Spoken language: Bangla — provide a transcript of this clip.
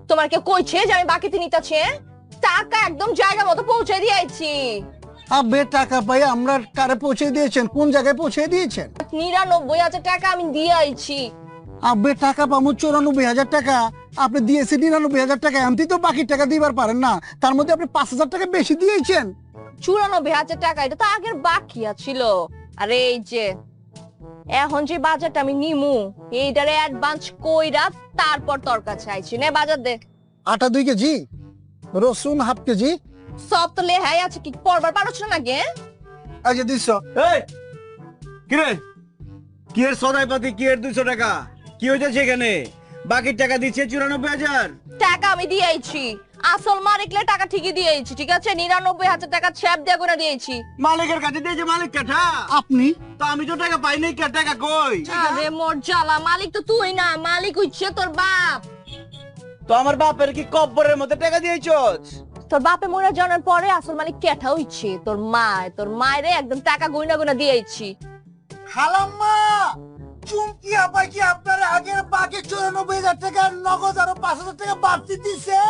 তোমার কে কইছে যে আমি বাকিতে নিতেছি? টাকা একদম জায়গা মতো পৌঁছে দিয়েছি। আবে টাকা পাই আমরা কারে পৌঁছে দিয়েছেন? কোন জায়গায় পৌঁছে দিয়েছেন? ৯৯,০০০ টাকা আমি দিয়ে আইছি। আবে টাকা পাবো ৯৪,০০০ টাকা, আপনি দিয়েছেন ৯৯,০০০ টাকা, এমনি তো বাকি টাকা দিবার পারেন না, তার মধ্যে আপনি ৫,০০০ টাকা বেশি দিয়েছেন। ৯৪,০০০ টাকা এটা তো আগের বাকি ছিল। আরে এই যে এখন যে বাজারটা আমি নিমু, এইটারে অ্যাডভান্স কইরা তারপর তোর কাছে আইছি। নে বাজার দে। আটা 2 কেজি, রসুন হাফ কেজি। সব তো লেহাই আছে, কি পরবার পারছ না গে? এই যে 200। এই কিরে, কি এর সদাই পাতি, কি এর 200 টাকা? কি হইতেছে এখানে? বাকি টাকা দিচ্ছে ৯৪,০০০। টাকা আমি দিয়ে আইছি, আসল মালিকলে টাকা ঠিকই দিয়ে আইছি, ঠিক আছে? ৯৯,০০০ টাকা ছ্যাপ দিয়ে করে দিয়েছি। মালিকের কাছে দিয়েছে, মালিক কাঠা। আপনি তো আমি তো টাকা পাই নাই, টাকা কই? আরে মোর জ্বালা, মালিক তো তুই না, মালিক হইছে তোর বাপ। তো আমার বাপের কি কব্বরের মধ্যে টাকা দিয়েছস? তোর বাপে মরে যাওয়ার পরে আসল মালিক কেঠা হইছে তোর মা। তোর মায়েরে একদম টাকা গইনা গইনা দিয়ে আইছি। খালাম্মা, চুমকি আপা কি আপনার আগের বাকি ৯৪,০০০ টাকা নগদ আরো ৫,০০০ টাকা বাড়তি দিছে?